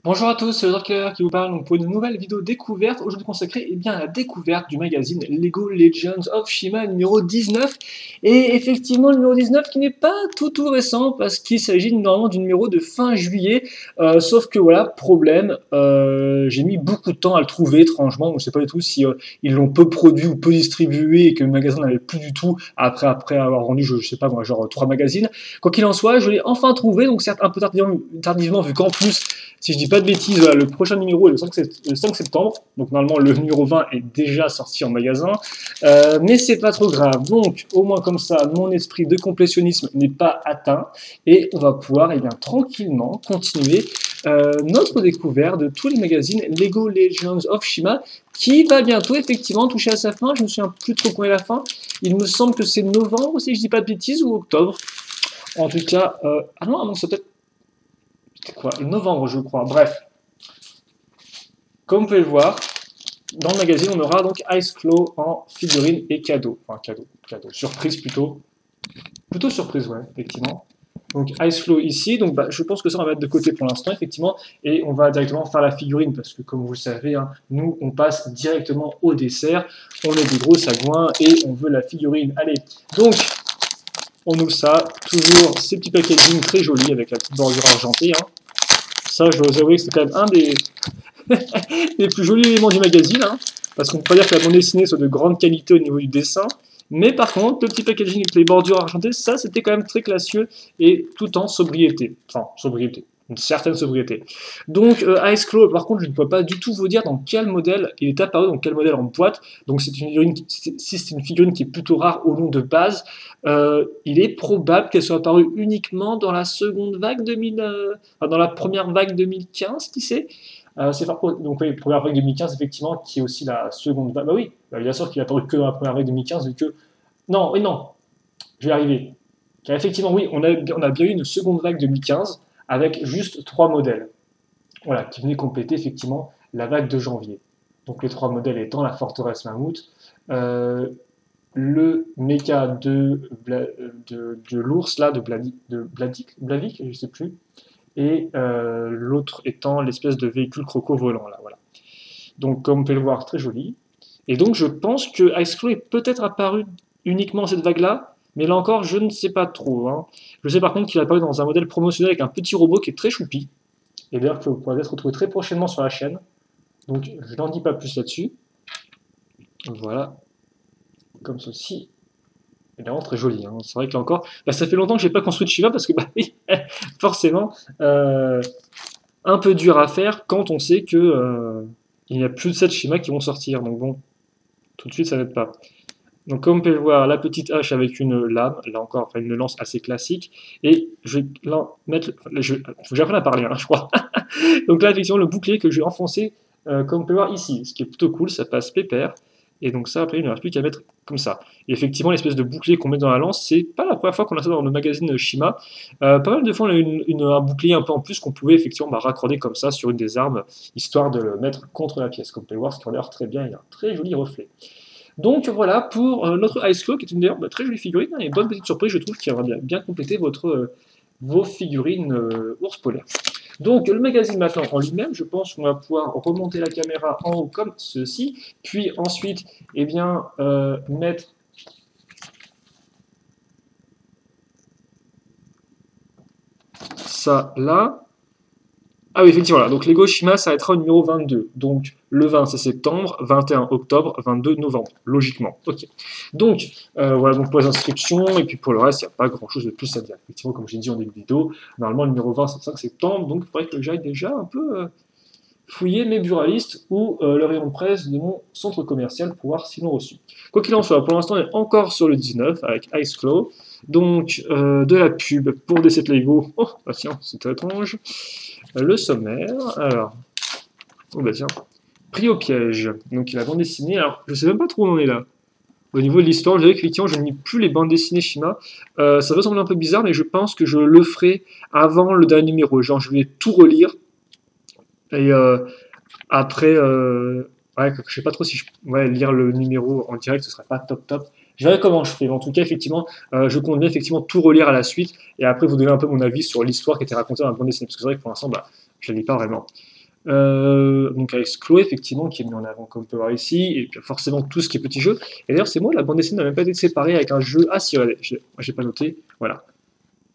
Bonjour à tous, c'est le Claire qui vous parle donc pour une nouvelle vidéo découverte, aujourd'hui consacrée à la découverte du magazine Lego Legends of Shima numéro 19. Et effectivement, le numéro 19 qui n'est pas tout récent parce qu'il s'agit normalement du numéro de fin juillet. Sauf que voilà, problème, j'ai mis beaucoup de temps à le trouver étrangement. Je ne sais pas du tout si ils l'ont peu produit ou peu distribué et que le magasin n'avait plus du tout après avoir rendu, je sais pas moi, genre 3 magazines. Quoi qu'il en soit, je l'ai enfin trouvé, donc certes un peu tardivement vu qu'en plus, si je dis pas de bêtises, voilà, le prochain numéro est le 5 septembre. Donc normalement le numéro 20 est déjà sorti en magasin. Mais c'est pas trop grave. Donc au moins comme ça, mon esprit de complétionnisme n'est pas atteint. Et on va pouvoir tranquillement continuer notre découverte de tous les magazines Lego Legends of Shima qui va bientôt effectivement toucher à sa fin. Je me souviens plus trop quand est la fin. Il me semble que c'est novembre si je dis pas de bêtises ou octobre. En tout cas, ah non, c'est peut-être quoi, novembre, je crois. Bref, comme vous pouvez le voir, dans le magazine, on aura donc Ice Claw en figurine et cadeau. Enfin, cadeau. Surprise plutôt. Plutôt surprise, ouais, effectivement. Donc Ice Claw ici, donc je pense que ça on va mettre de côté pour l'instant, effectivement, et on va directement faire la figurine, parce que comme vous le savez, hein, nous on passe directement au dessert, on est des gros sagouins et on veut la figurine. Allez, donc on ouvre ça, toujours ces petits packaging très jolis avec la petite bordure argentée. Hein. Ça, je dois avouer que c'est quand même un des les plus jolis éléments du magazine, hein, parce qu'on peut pas dire que la bande dessinée soit de grande qualité au niveau du dessin, mais par contre, le petit packaging avec les bordures argentées, ça c'était quand même très classieux et tout en sobriété. Enfin, sobriété. Une certaine sobriété. Donc Ice Claw, par contre, je ne peux pas du tout vous dire dans quel modèle il est apparu, dans quel modèle en boîte. Donc c'est une figurine, si c'est une figurine qui est plutôt rare au nom de base, il est probable qu'elle soit apparue uniquement dans la seconde vague 2000, dans la première vague 2015, qui sait. C'est fort. Donc oui, première vague 2015, effectivement, qui est aussi la seconde vague. Bah oui, bien sûr qu'il est apparu que dans la première vague 2015, vu que... Non, oui, non, je vais y arriver. Car effectivement, oui, on a bien eu une seconde vague 2015, avec juste 3 modèles. Voilà, qui venaient compléter effectivement la vague de janvier. Donc les 3 modèles étant la forteresse mammouth, le méca de l'ours, là, de Blavik, je sais plus, et l'autre étant l'espèce de véhicule croco volant, là, voilà. Donc comme vous pouvez le voir, très joli. Et donc je pense que Ice Claw est peut-être apparu uniquement dans cette vague-là, mais là encore, je ne sais pas trop. Hein. Je sais par contre qu'il est apparu dans un modèle promotionnel avec un petit robot qui est très choupi, et d'ailleurs que vous pourrez peut-être retrouver très prochainement sur la chaîne. Donc je n'en dis pas plus là-dessus. Voilà, comme ceci. Il est vraiment très joli. Hein. C'est vrai que là encore, ça fait longtemps que je n'ai pas construit de Shiva parce que, oui, forcément, un peu dur à faire quand on sait que il n'y a plus de 7 schémas qui vont sortir. Donc bon, tout de suite, ça n'aide pas. Donc comme vous pouvez le voir, la petite hache avec une lame, là encore, enfin une lance assez classique. Et je vais là mettre... faut que j'apprenne à parler, hein, je crois. Donc là, effectivement, le bouclier que je vais enfoncer, comme vous pouvez le voir ici, ce qui est plutôt cool, ça passe pépère. Et donc ça, après, il ne reste plus qu'à mettre comme ça. Et effectivement, l'espèce de bouclier qu'on met dans la lance, c'est pas la première fois qu'on a ça dans le magazine Shima. Pas mal de fois, on a un bouclier un peu en plus qu'on pouvait effectivement raccorder comme ça sur une des armes, histoire de le mettre contre la pièce. Comme vous pouvez le voir, ce qui a l'air très bien, il y a un très joli reflet. Donc voilà pour notre Ice Claw, qui est une d'ailleurs très jolie figurine, hein, et bonne petite surprise, je trouve, qui va bien compléter vos figurines ours polaires. Donc le magazine maintenant en lui-même, je pense qu'on va pouvoir remonter la caméra en haut comme ceci, puis ensuite mettre ça là. Ah oui, effectivement, voilà. Donc Lego Shima s'arrêtera au numéro 22. Donc le 20 c'est septembre, 21 octobre, 22 novembre, logiquement. Ok. Donc voilà donc pour les inscriptions, et puis pour le reste, il n'y a pas grand chose de plus à dire. Effectivement, comme j'ai dit en début de vidéo, normalement le numéro 20 c'est le 5 septembre, donc il faudrait que j'aille déjà un peu fouiller mes buralistes ou le rayon presse de mon centre commercial pour voir s'ils l'ont reçu. Quoi qu'il en soit, pour l'instant on est encore sur le 19 avec Ice Claw. Donc de la pub pour des sets Lego. Oh, bah tiens, c'est étrange. Le sommaire, alors, oh bah tiens, pris au piège, donc la bande dessinée, alors je sais même pas trop où on en est là. Au niveau de l'histoire, je dirais qu'effectivement je ne lis plus les bandes dessinées Shima, ça peut sembler un peu bizarre, mais je pense que je le ferai avant le dernier numéro, genre je vais tout relire, et après, ouais, je sais pas trop si lire le numéro en direct, ce serait pas top. Je verrai comment je fais, mais en tout cas, effectivement, je compte bien effectivement tout relire à la suite, et après vous donner un peu mon avis sur l'histoire qui était racontée dans la bande dessinée, parce que c'est vrai que pour l'instant, je ne la lis pas vraiment. Donc avec Chloé, effectivement, qui est mis en avant, comme on peut voir ici, et puis forcément tout ce qui est petit jeu. Et d'ailleurs, c'est moi, la bande dessinée n'a même pas été séparée avec un jeu. Ah si, regardez, j'ai pas noté, voilà.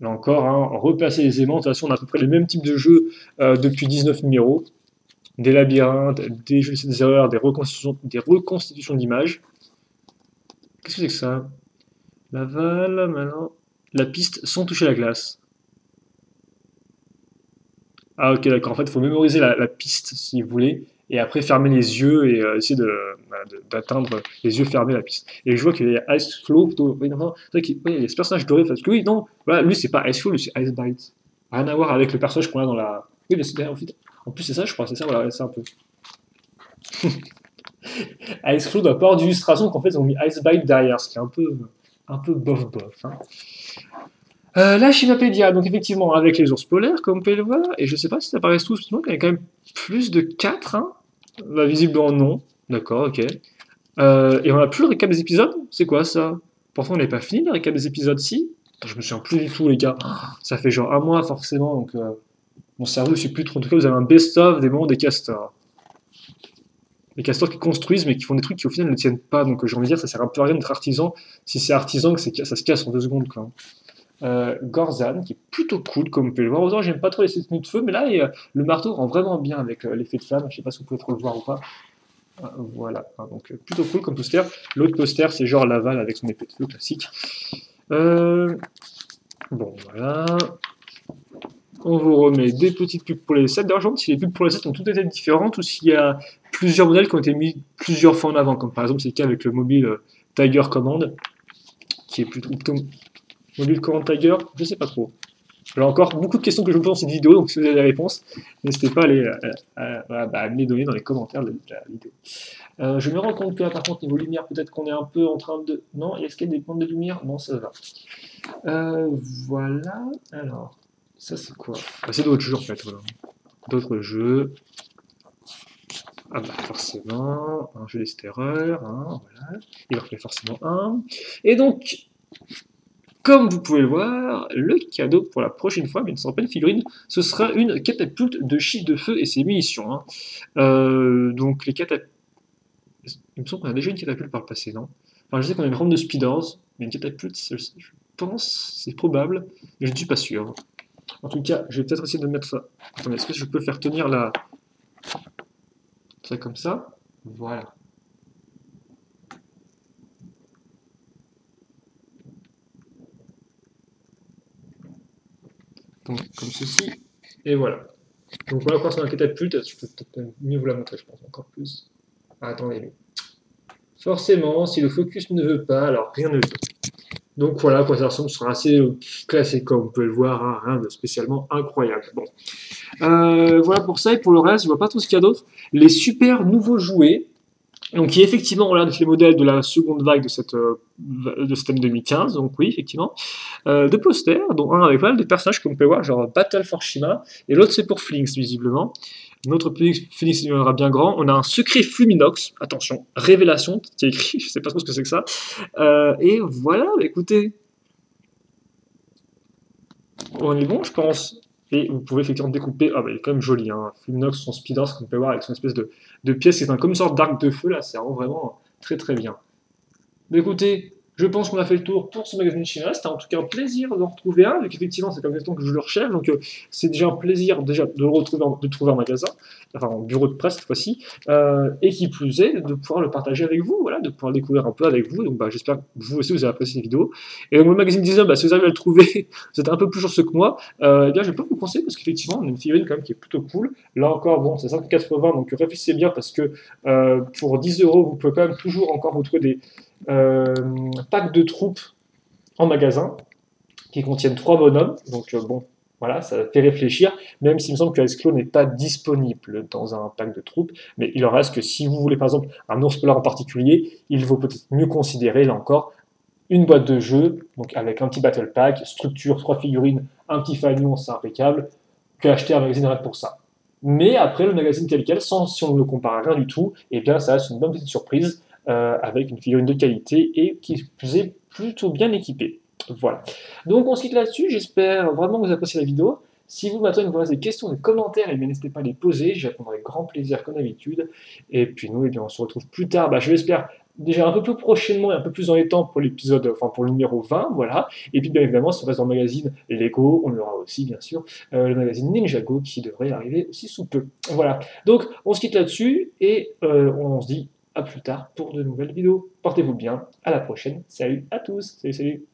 Là encore, hein, replacer les aimants, de toute façon, on a à peu près les mêmes types de jeux depuis 19 numéros. Des labyrinthes, des jeux des erreurs, des reconstitutions d'images. Qu'est-ce que c'est que ça? L'aval, maintenant. La piste sans toucher la glace. Ah ok, d'accord. En fait, il faut mémoriser la piste si vous voulez, et après fermer les yeux et essayer voilà, d'atteindre les yeux fermés la piste. Et je vois qu'il y a Ice Flow plutôt. Oui, non, c'est vrai qu'il oui, il y a ce personnage doré, parce que oui, non, voilà, lui c'est pas Ice Flow, lui c'est Ice Bite. Rien à voir avec le personnage qu'on a dans la. Oui, mais c'est en fait. En plus, c'est ça, je crois, c'est ça, voilà, c'est un peu. Ice Flow doit pas avoir d'illustration, qu'en fait, ils ont mis Ice Bite derrière, ce qui est un peu bof bof. Hein. La Chimapédia, donc effectivement avec les ours polaires, comme vous pouvez le voir, et je sais pas si ça apparaît tous, il y a quand même plus de 4, hein. Bah, visiblement non, d'accord, ok. Et on a plus le récap des épisodes, c'est quoi ça? Pourtant on n'est pas fini le récap des épisodes, si? Je me souviens plus du tout les gars, ça fait genre un mois forcément, donc mon cerveau ne suit plus trop, en tout cas vous avez un best-of des moments des castors. Les castors qui construisent mais qui font des trucs qui au final ne tiennent pas, donc j'ai envie de dire ça sert un peu à rien d'être artisan, si c'est artisan que ça se casse en 2 secondes quoi. Gorzan, qui est plutôt cool, comme vous pouvez le voir. Autant j'aime pas trop les tenues de feu, mais là, le marteau rend vraiment bien avec l'effet de flamme. Je sais pas si vous pouvez trop le voir ou pas. Voilà, donc plutôt cool comme poster. L'autre poster, c'est genre Laval avec son épée de feu classique. Bon, voilà. On vous remet des petites pubs pour les sets. D'ailleurs, je me demande si les pubs pour les sets ont toutes été différentes ou s'il y a plusieurs modèles qui ont été mis plusieurs fois en avant, comme par exemple c'est le cas avec le mobile Tiger Command, qui est plutôt mobile Command Tiger, je sais pas trop. J'ai encore beaucoup de questions que je me pose dans cette vidéo, donc si vous avez des réponses, n'hésitez pas à me les donner dans les commentaires de la vidéo. Je me rends compte que là, par contre, niveau lumière, peut-être qu'on est un peu en train de... Non, est-ce qu'il y a des points de lumière? Non, ça va. Voilà, alors, ça c'est quoi? C'est d'autres jeux en fait, voilà. D'autres jeux. Ah bah forcément, un jeu des erreurs, hein, voilà. Il en fait forcément un. Et donc, comme vous pouvez le voir, le cadeau pour la prochaine fois, mais ne sera pas une figurine, ce sera une catapulte de chiffre de feu et ses munitions. Hein. Donc les catapultes... Il me semble qu'on a déjà une catapulte par le passé, non? Enfin, je sais qu'on a une ronde de speeders, mais une catapulte, je pense, c'est probable, mais je ne suis pas sûr. En tout cas, je vais peut-être essayer de mettre ça. Attendez, est-ce que je peux faire tenir ça comme ça? Voilà. Donc, comme ceci, et voilà. Donc voilà quoi c'est un catapulte, je peux peut-être mieux vous la montrer, je pense, encore plus. Ah, attendez, mais forcément, si le focus ne veut pas, alors rien ne veut. Donc voilà à quoi ça ressemble, ce sera assez classique comme vous pouvez le voir, hein, rien de spécialement incroyable. Bon. Voilà pour ça, et pour le reste, je vois pas tout ce qu'il y a d'autre. Les super nouveaux jouets, donc qui effectivement ont l'air d'être les modèles de la seconde vague de cette année 2015, donc oui, effectivement. Deux posters, dont un avec pas mal de personnages comme vous pouvez voir, genre Battle for Shima, et l'autre c'est pour Flinks, visiblement. Notre Flinks deviendra bien grand. On a un secret Fluminox, attention, révélation, qui est écrit, je sais pas trop ce que c'est que ça. Et voilà, écoutez. On est bon, je pense. Et vous pouvez effectivement découper. Ah bah il est quand même joli, hein. Fluminox, son speeder, ce qu'on peut voir avec son espèce de pièce, c'est comme une sorte d'arc de feu là, c'est vraiment très très bien. Mais écoutez, je pense qu'on a fait le tour pour ce magazine chinois. C'était en tout cas un plaisir d'en retrouver un, vu qu'effectivement, c'est comme question que je le recherche. Donc, c'est déjà un plaisir déjà de le retrouver, de trouver en magasin, enfin en bureau de presse cette fois-ci, et qui plus est, de pouvoir le partager avec vous, voilà, de pouvoir le découvrir un peu avec vous. Donc, bah, j'espère que vous aussi vous avez apprécié cette vidéo. Et donc, le magazine Disney, bah, si vous arrivez à le trouver, vous êtes un peu plus chanceux que moi, eh bien, je peux vous conseiller parce qu'effectivement, on a une figurine quand même qui est plutôt cool. Là encore, bon, c'est 5,80, donc réfléchissez bien parce que pour 10 euros, vous pouvez quand même toujours encore retrouver des pack de troupes en magasin qui contiennent 3 bonhommes. Donc bon, voilà, ça fait réfléchir, même s'il me semble que Esclo n'est pas disponible dans un pack de troupes, mais il en reste que si vous voulez par exemple un ours polaire en particulier, il vaut peut-être mieux considérer, là encore, une boîte de jeu, donc avec un petit battle pack, structure, 3 figurines, un petit fanion, c'est impeccable, que acheter un magazine rien que pour ça. Mais après, le magazine tel quel, si on ne le compare à rien du tout, et bien ça reste une bonne petite surprise, avec une figurine de qualité et qui plus est plutôt bien équipée. Voilà. Donc on se quitte là-dessus, j'espère vraiment que vous appréciez la vidéo. Si vous maintenant vous avez des questions, des commentaires, et bien n'hésitez pas à les poser, j'y répondrai avec grand plaisir comme d'habitude. Et puis nous, eh bien, on se retrouve plus tard, je l'espère, déjà un peu plus prochainement et un peu plus dans les temps pour l'épisode, enfin pour le numéro 20, voilà. Et puis bien évidemment, si on reste dans le magazine Lego, on aura aussi bien sûr le magazine Ninjago qui devrait arriver aussi sous peu. Voilà. Donc on se quitte là-dessus et on se dit à plus tard pour de nouvelles vidéos. Portez-vous bien, à la prochaine. Salut à tous. Salut, salut.